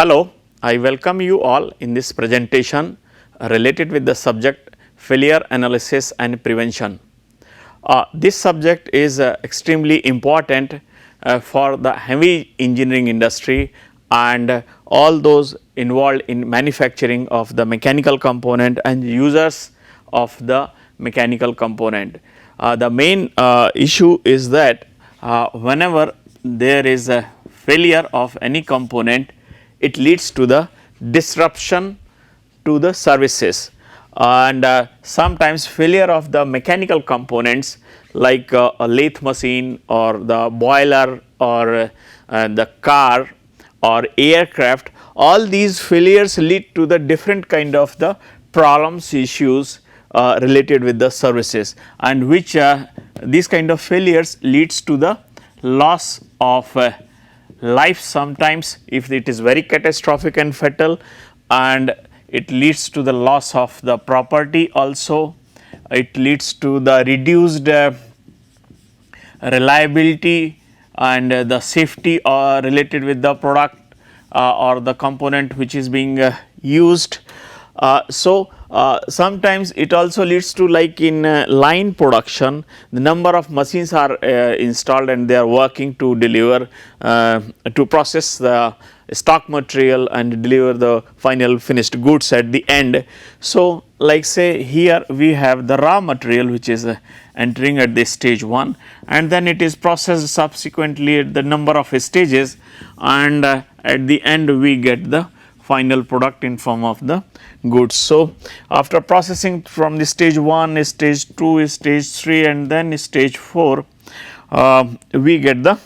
Hello, I welcome you all in this presentation related with the subject failure analysis and prevention. This subject is extremely important for the heavy engineering industry and all those involved in manufacturing of the mechanical component and users of the mechanical component. The main issue is that whenever there is a failure of any component, it leads to the disruption to the services, and sometimes failure of the mechanical components like a lathe machine or the boiler or the car or aircraft, all these failures lead to the different kind of the problems, issues related with the services, and which these kind of failures leads to the loss of life sometimes if it is very catastrophic and fatal, and it leads to the loss of the property also. It leads to the reduced reliability and the safety related with the product or the component which is being used. Sometimes it also leads to, like in line production, the number of machines are installed and they are working to deliver to process the stock material and deliver the final finished goods at the end. So, like say here we have the raw material which is entering at the stage 1, and then it is processed subsequently at the number of stages, and at the end we get the final product in form of the goods. So, after processing from the stage 1, stage 2, stage 3 and then stage 4, we get the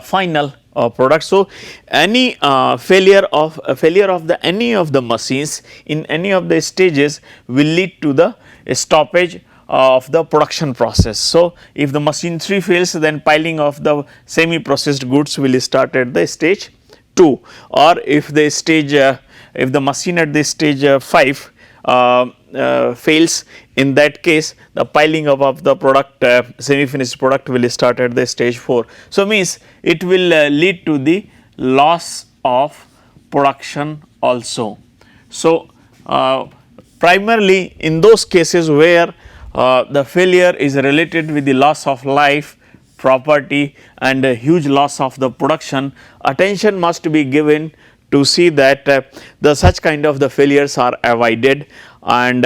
final product. So, any failure of the any of the machines in any of the stages will lead to the stoppage of the production process. So, if the machine 3 fails, then piling of the semi processed goods will start at the stage 2, or if the stage if the machine at the stage 5 fails, in that case the piling up of the product semi finished product will start at the stage 4. So, means it will lead to the loss of production also. So, primarily in those cases where the failure is related with the loss of life, property and a huge loss of the production, attention must be given to see that the such kind of the failures are avoided, and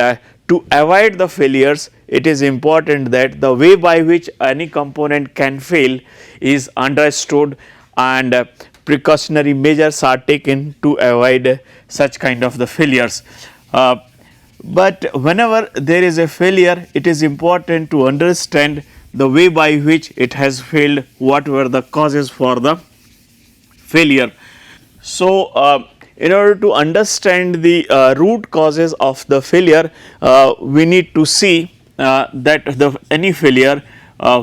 to avoid the failures, it is important that the way by which any component can fail is understood and precautionary measures are taken to avoid such kind of the failures. But whenever there is a failure, it is important to understand the way by which it has failed, what were the causes for the failure. So, in order to understand the root causes of the failure, we need to see that any failure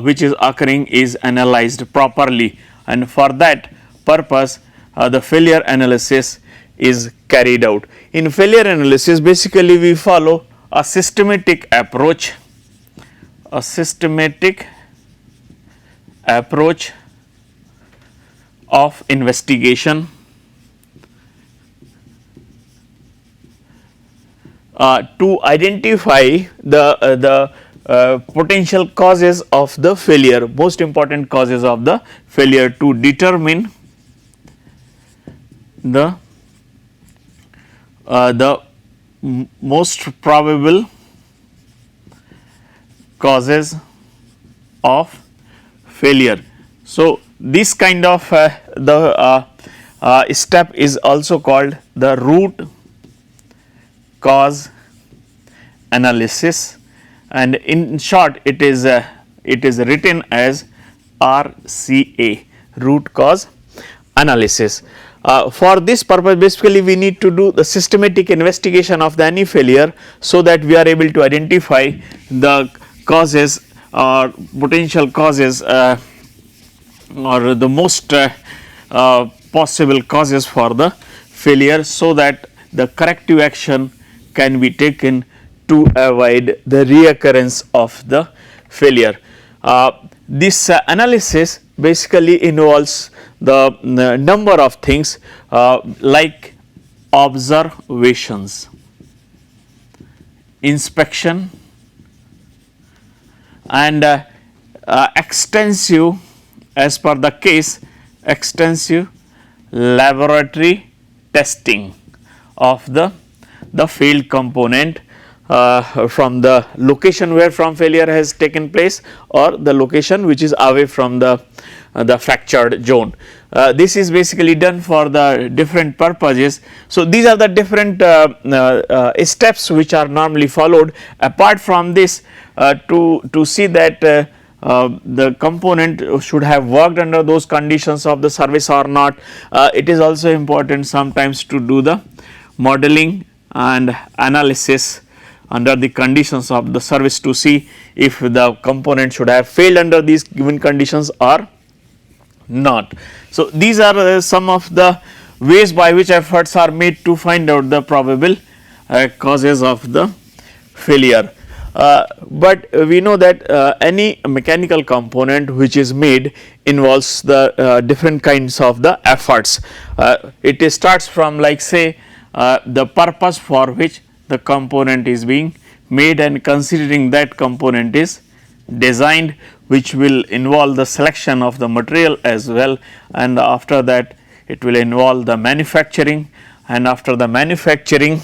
which is occurring is analyzed properly, and for that purpose the failure analysis is carried out. In failure analysis, basically we follow a systematic approach, of investigation to identify the potential causes of the failure, most important causes of the failure, to determine the most probable causes of failure. So, this kind of step is also called the root cause analysis, and in short it is written as RCA, root cause analysis. For this purpose, basically we need to do the systematic investigation of the any failure, so that we are able to identify the causes or potential causes or the most possible causes for the failure, so that the corrective action can be taken to avoid the reoccurrence of the failure. This analysis basically involves the number of things like observations, inspection, and extensive, as per the case, extensive laboratory testing of the failed component from the location where from failure has taken place or the location which is away from the fractured zone. This is basically done for the different purposes. So, these are the different steps which are normally followed. Apart from this, to see that the component should have worked under those conditions of the service or not, it is also important sometimes to do the modeling and analysis under the conditions of the service to see if the component should have failed under these given conditions or not. So, these are some of the ways by which efforts are made to find out the probable causes of the failure. But we know that any mechanical component which is made involves the different kinds of the efforts. It starts from, like, say, the purpose for which the component is being made, and considering that component is designed, which will involve the selection of the material as well, and after that it will involve the manufacturing, and after the manufacturing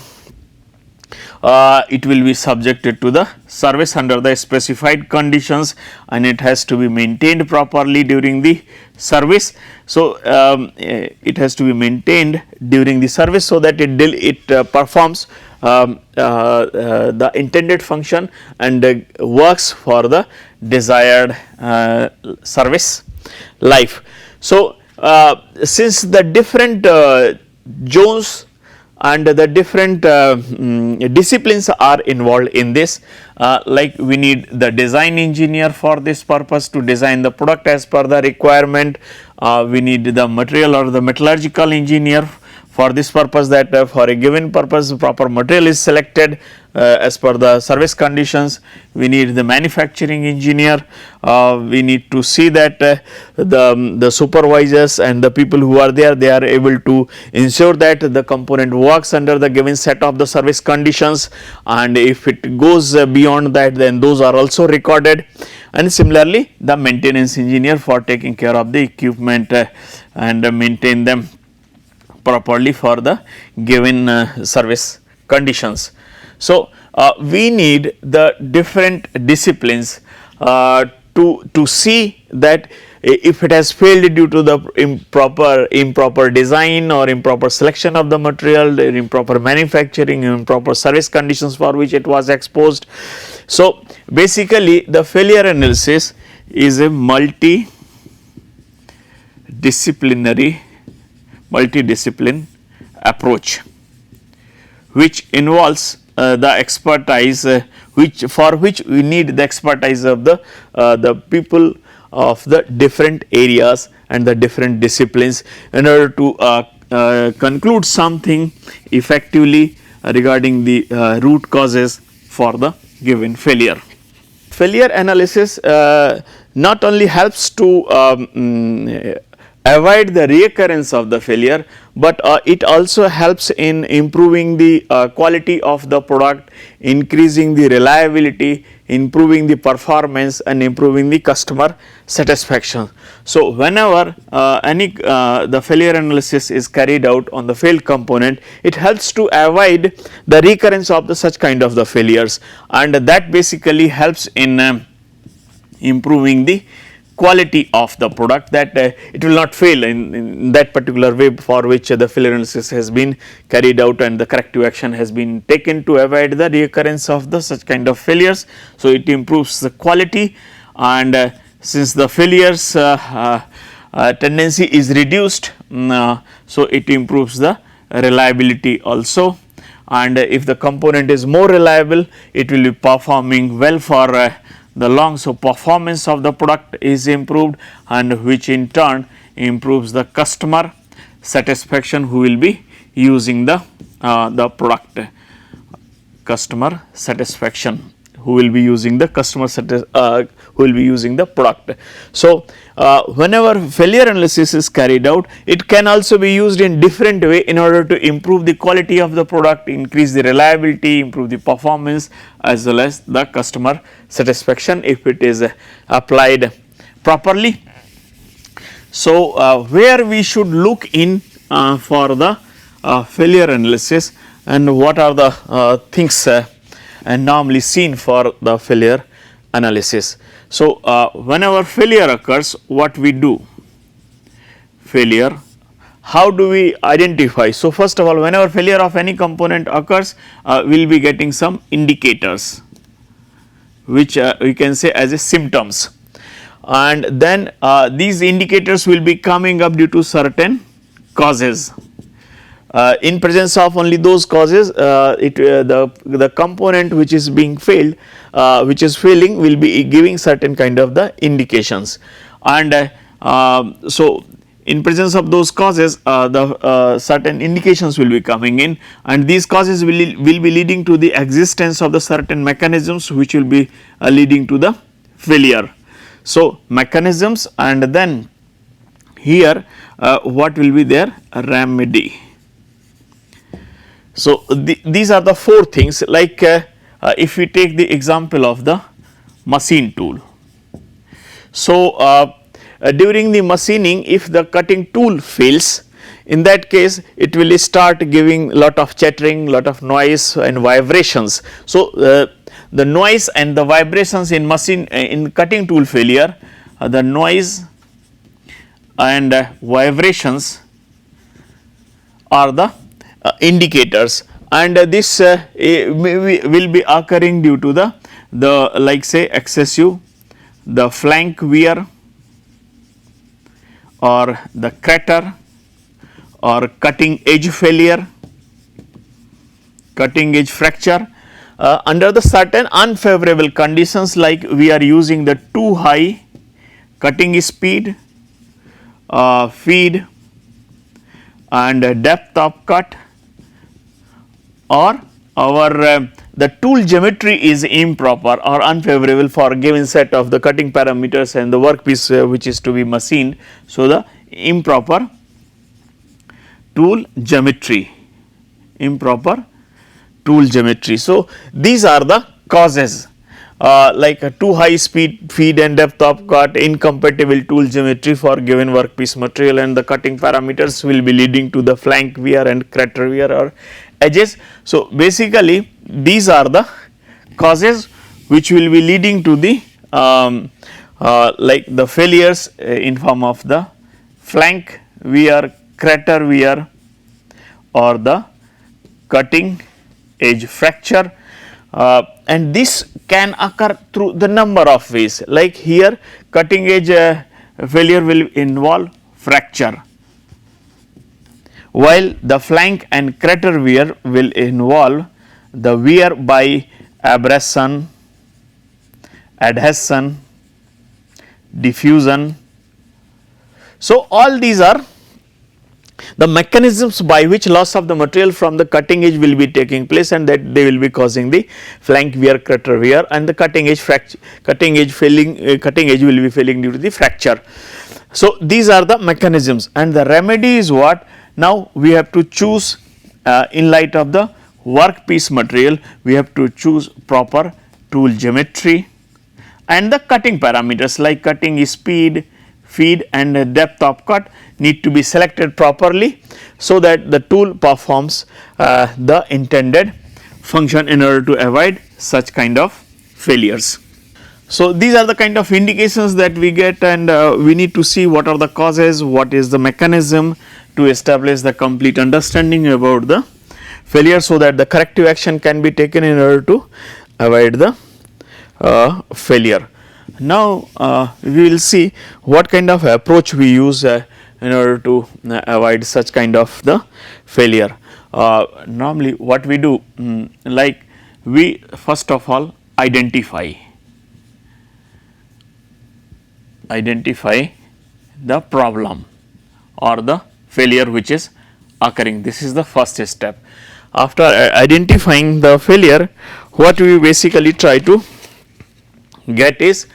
it will be subjected to the service under the specified conditions, and it has to be maintained properly during the service. So, it has to be maintained during the service so that it performs the intended function and works for the desired service life. So, since the different zones and the different disciplines are involved in this, like we need the design engineer for this purpose to design the product as per the requirement, we need the material or the metallurgical engineer for this purpose, that for a given purpose proper material is selected as per the service conditions. We need the manufacturing engineer, we need to see that the supervisors and the people who are there, they are able to ensure that the component works under the given set of the service conditions, and if it goes beyond that, then those are also recorded. And similarly, the maintenance engineer for taking care of the equipment and maintain them properly for the given service conditions. So, we need the different disciplines to see that if it has failed due to the improper design or improper selection of the material, improper manufacturing, improper service conditions for which it was exposed. So, basically the failure analysis is a multidiscipline approach, which involves the expertise for which we need the expertise of the people of the different areas and the different disciplines in order to conclude something effectively regarding the root causes for the given failure. Failure analysis not only helps to avoid the reoccurrence of the failure, but it also helps in improving the quality of the product, increasing the reliability, improving the performance, and improving the customer satisfaction. So, whenever the failure analysis is carried out on the failed component, it helps to avoid the recurrence of the such kind of the failures, and that basically helps in improving the quality of the product, that it will not fail in that particular way for which the failure analysis has been carried out and the corrective action has been taken to avoid the recurrence of the such kind of failures. So, it improves the quality, and since the failures tendency is reduced, so it improves the reliability also, and if the component is more reliable, it will be performing well for the long. So, performance of the product is improved, and which in turn improves the customer satisfaction who will be using the product. Customer satisfaction who will be using the who will be using the product. So, whenever failure analysis is carried out, it can also be used in different way in order to improve the quality of the product, increase the reliability, improve the performance as well as the customer satisfaction if it is applied properly. So, where we should look in for the failure analysis, and what are the things normally seen for the failure analysis. So, whenever failure occurs, what we do? Failure, how do we identify? So, first of all, whenever failure of any component occurs, we will be getting some indicators which we can say as a symptoms, and then these indicators will be coming up due to certain causes. In presence of only those causes, the component which is being failed, which is failing, will be giving certain kind of the indications, and so in presence of those causes, the certain indications will be coming in, and these causes will be leading to the existence of the certain mechanisms which will be leading to the failure. So, mechanisms, and then here what will be their remedy. So, these are the four things, like if we take the example of the machine tool. So, during the machining, if the cutting tool fails, in that case it will start giving lot of chattering, lot of noise and vibrations. So, the noise and the vibrations in cutting tool failure, the noise and vibrations are the indicators, and this will be occurring due to the like say excessive the flank wear or the crater or cutting edge failure, cutting edge fracture, under the certain unfavorable conditions, like we are using the too high cutting speed, feed and depth of cut, or our the tool geometry is improper or unfavorable for a given set of the cutting parameters and the workpiece which is to be machined. So, the improper tool geometry, improper tool geometry. So, these are the causes like a too high speed feed and depth of cut, incompatible tool geometry for given workpiece material, and the cutting parameters will be leading to the flank wear and crater wear or edges. So, basically these are the causes which will be leading to the like the failures in form of the flank wear, crater wear or the cutting edge fracture, and this can occur through the number of ways, like here cutting edge failure will involve fracture, while the flank and crater wear will involve the wear by abrasion, adhesion, diffusion. So, all these are the mechanisms by which loss of the material from the cutting edge will be taking place, and that they will be causing the flank wear, crater wear, and the cutting edge fracture, cutting edge will be failing due to the fracture. So, these are the mechanisms, and the remedy is what? Now, we have to choose in light of the workpiece material, we have to choose proper tool geometry and the cutting parameters like cutting speed, feed and depth of cut need to be selected properly, so that the tool performs the intended function in order to avoid such kind of failures. So, these are the kind of indications that we get, and we need to see what are the causes, what is the mechanism to establish the complete understanding about the failure, so that the corrective action can be taken in order to avoid the failure. Now, we will see what kind of approach we use in order to avoid such kind of the failure. Normally what we do, like we first of all identify the problem or the failure which is occurring. This is the first step. After identifying the failure, what we basically try to get is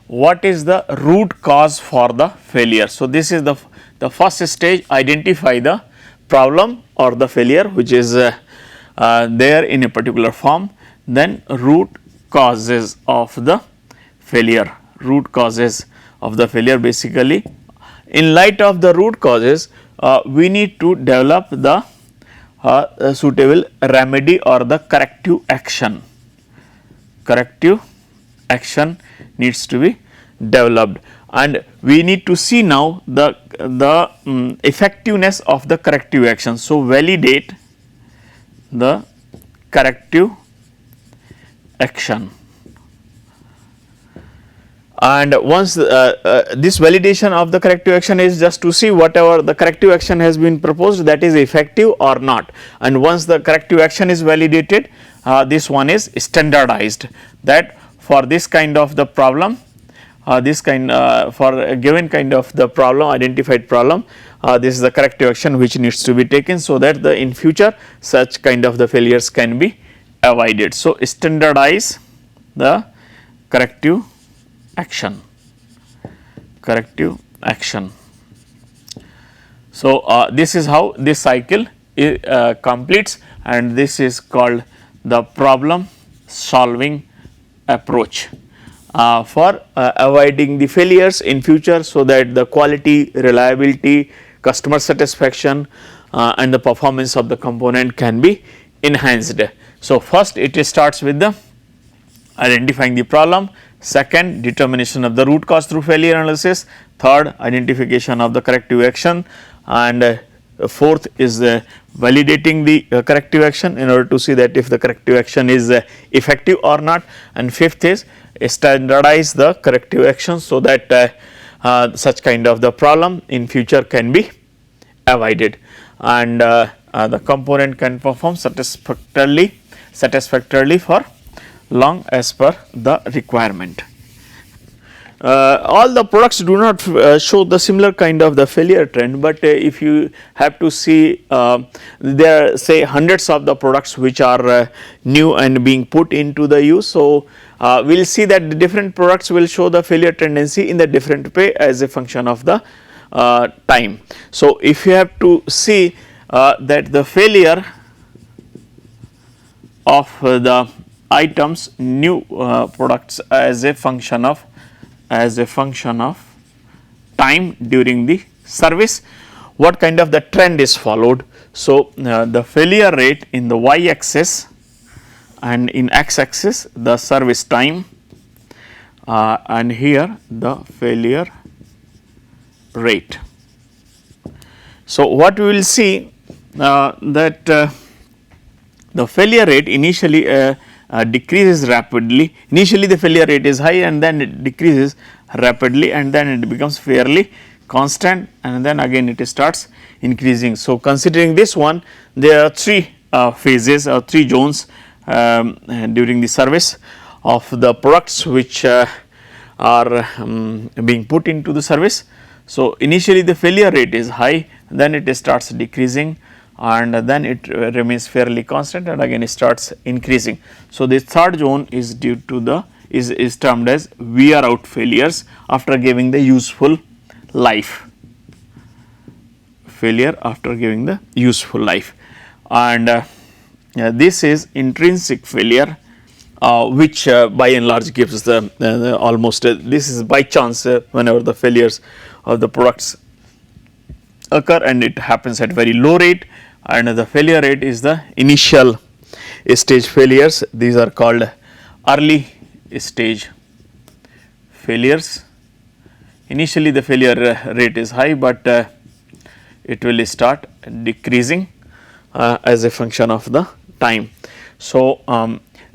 what is the root cause for the failure. So, this is the first stage, identify the problem or the failure which is there in a particular form, then root causes of the failure, root causes of the failure. Basically, in light of the root causes, we need to develop the suitable remedy or the corrective action. Corrective action needs to be developed, and we need to see now the effectiveness of the corrective action. So, validate the corrective action, and once this validation of the corrective action is just to see whatever the corrective action has been proposed, that is effective or not, and once the corrective action is validated, this one is standardized, that for this kind of the problem, for a given kind of the problem, identified problem, this is the corrective action which needs to be taken, so that in future such kind of the failures can be avoided. So, standardize the corrective action, corrective action. So, this is how this cycle completes, and this is called the problem solving approach for avoiding the failures in future, so that the quality, reliability, customer satisfaction and the performance of the component can be enhanced. So, first it starts with the identifying the problem, second determination of the root cause through failure analysis, third identification of the corrective action, and fourth is validating the corrective action in order to see that if the corrective action is effective or not, and fifth is standardize the corrective action, so that such kind of the problem in future can be avoided, and the component can perform satisfactorily for long as per the requirement. All the products do not show the similar kind of the failure trend, but if you have to see, there are say hundreds of the products which are new and being put into the use. So, we will see that the different products will show the failure tendency in the different way as a function of the time. So, if you have to see that the failure of the items, new products as a function of time during the service, what kind of the trend is followed. So, the failure rate in the y axis and in x axis the service time, and here the failure rate. So, what we will see that the failure rate initially decreases rapidly. Initially the failure rate is high, and then it decreases rapidly, and then it becomes fairly constant, and then again it starts increasing. So, considering this one, there are three phases or three zones during the service of the products which are being put into the service. So, initially the failure rate is high, then it starts decreasing, and then it remains fairly constant, and again it starts increasing. So, this third zone is due to the is termed as wear out failures after giving the useful life, failure after giving the useful life, and this is intrinsic failure, which by and large gives the almost this is by chance whenever the failures of the products occur, and it happens at very low rate, and the failure rate is the initial stage failures. These are called early stage failures. Initially the failure rate is high, but it will start decreasing as a function of the time. So,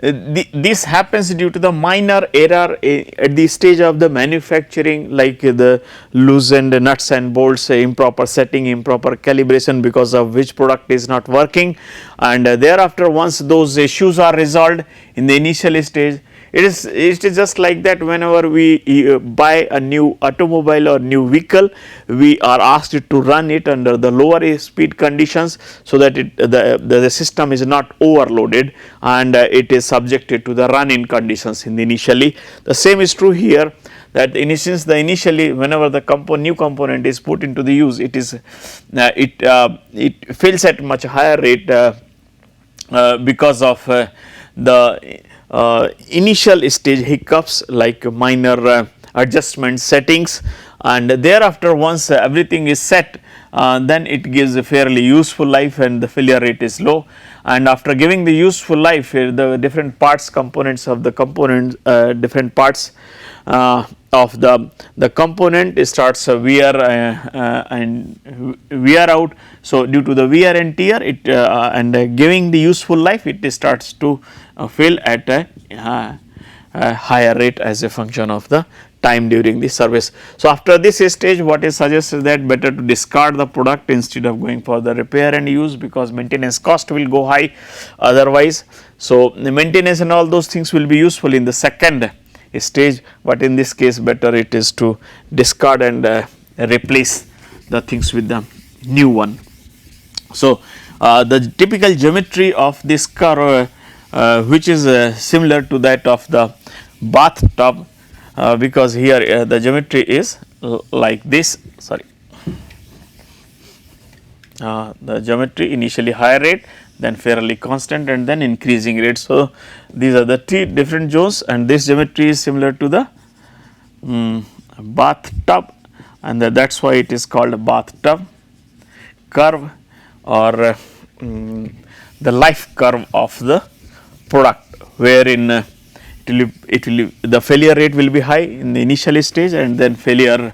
this happens due to the minor error at the stage of the manufacturing, like the loosened nuts and bolts, improper setting, improper calibration, because of which product is not working, and thereafter once those issues are resolved in the initial stage, it is just like that. Whenever we buy a new automobile or new vehicle, we are asked to run it under the lower speed conditions, so that the system is not overloaded and it is subjected to the run-in conditions in the initially. The same is true here, that since the initially whenever the new component is put into the use, it is it fails at much higher rate because of the initial stage hiccups like minor adjustment settings, and thereafter once everything is set, then it gives a fairly useful life and the failure rate is low. And after giving the useful life, the different parts components of the component, different parts of the component starts wear and wear out. So, due to the wear and tear, it and giving the useful life, it starts to fail at a higher rate as a function of the time during the service. So, after this stage, what is suggested that better to discard the product instead of going for the repair and use, because maintenance cost will go high otherwise. So, the maintenance and all those things will be useful in the second stage, but in this case better it is to discard and replace the things with the new one. So, the typical geometry of this curve which is similar to that of the bathtub, because here the geometry is like this, sorry, the geometry initially higher rate, then fairly constant, and then increasing rate. So, these are the three different zones, and this geometry is similar to the bathtub, and that is why it is called a bathtub curve, or the life curve of the product, wherein the failure rate will be high in the initial stage, and then failure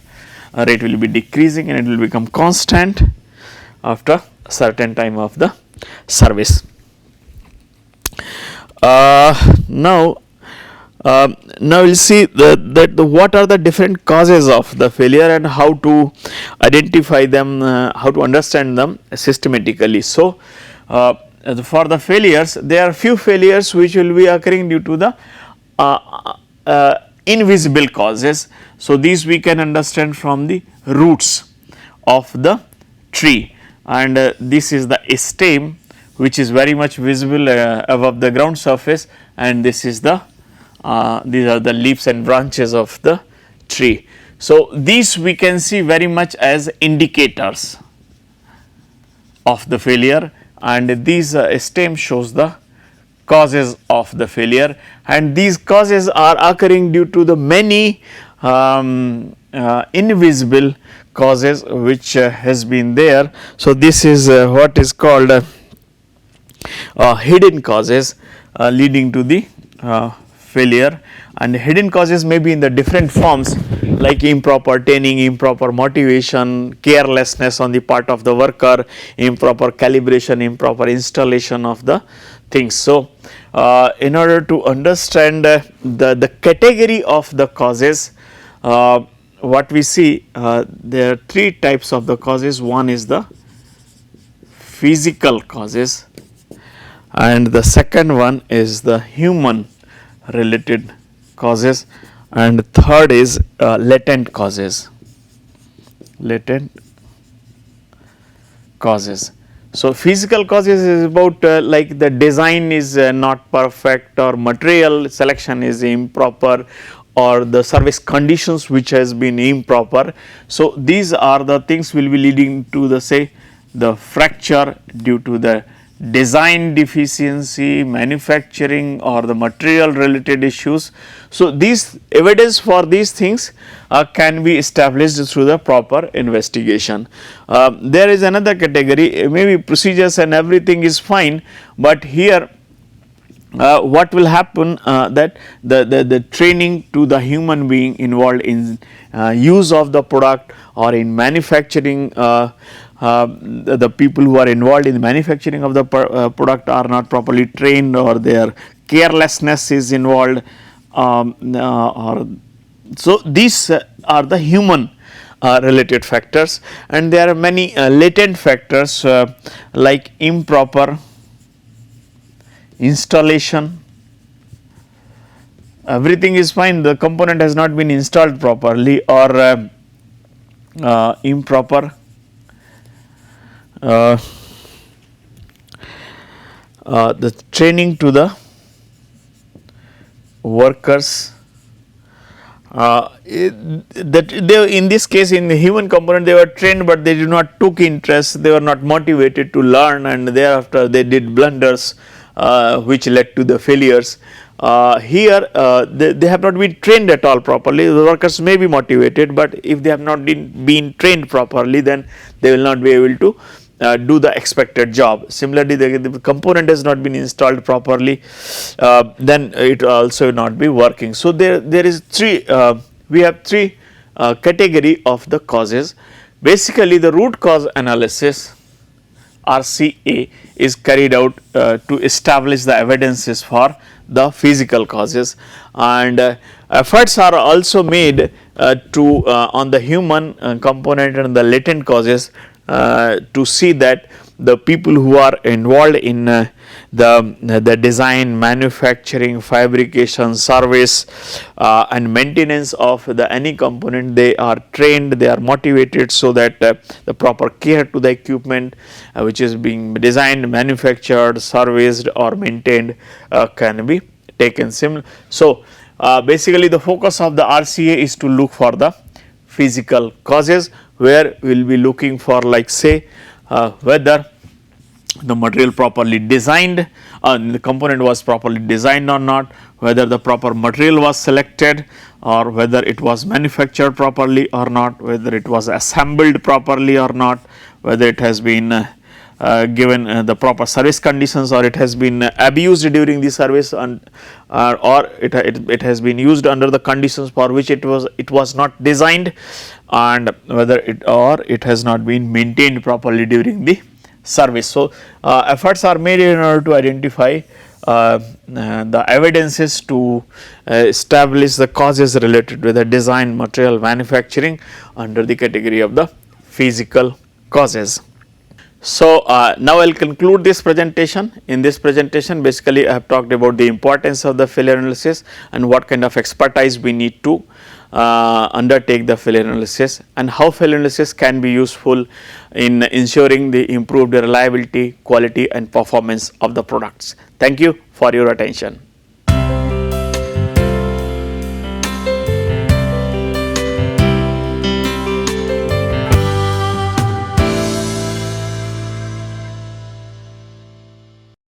rate will be decreasing, and it will become constant after a certain time of the service. Now we will see what are the different causes of the failure and how to identify them, how to understand them systematically. So, for the failures, there are few failures which will be occurring due to the invisible causes. So, these we can understand from the roots of the tree, and this is the stem which is very much visible above the ground surface, and this is the these are the leaves and branches of the tree. So, these we can see very much as indicators of the failure, and these stem shows the causes of the failure, and these causes are occurring due to the many invisible causes which has been there. So, this is what is called hidden causes leading to the failure, and hidden causes may be in the different forms like improper training, improper motivation, carelessness on the part of the worker, improper calibration, improper installation of the things. So, in order to understand the category of the causes, what we see, there are three types of the causes. One is the physical causes, and the second one is the human related causes, and third is latent causes. So, physical causes is about like the design is not perfect, or material selection is improper, or the service conditions which has been improper. So, these are the things will be leading to the fracture due to the design deficiency, manufacturing, or the material related issues. So, these evidence for these things can be established through the proper investigation. There is another category, maybe procedures and everything is fine, but here what will happen that the training to the human being involved in use of the product or in manufacturing, the people who are involved in the manufacturing of the product are not properly trained, or their carelessness is involved, so these are the human related factors, and there are many latent factors like improper installation, everything is fine, the component has not been installed properly or improper the training to the workers, that they, in this case in the human component they were trained, but they did not took interest, they were not motivated to learn, and thereafter they did blunders which led to the failures. Here they have not been trained at all properly. The workers may be motivated, but if they have not been trained properly, then they will not be able to do the expected job. Similarly, the component has not been installed properly, then it also will not be working. So there is three, we have three category of the causes. Basically, the root cause analysis, RCA, is carried out to establish the evidences for the physical causes, and efforts are also made to on the human component and the latent causes to see that the people who are involved in the design, manufacturing, fabrication, service and maintenance of the any component, they are trained, they are motivated, so that the proper care to the equipment which is being designed, manufactured, serviced or maintained can be taken. So basically the focus of the RCA is to look for the physical causes, where we will be looking for, like say whether the material properly designed, the component was properly designed or not, whether the proper material was selected, or whether it was manufactured properly or not, whether it was assembled properly or not, whether it has been given the proper service conditions, or it has been abused during the service, and or it has been used under the conditions for which it was not designed, and whether it has not been maintained properly during the service. So efforts are made in order to identify the evidences to establish the causes related with the design, material, manufacturing under the category of the physical causes. So now I will conclude this presentation. In this presentation, basically I have talked about the importance of the failure analysis and what kind of expertise we need to undertake the failure analysis, and how failure analysis can be useful in ensuring the improved reliability, quality and performance of the products. Thank you for your attention.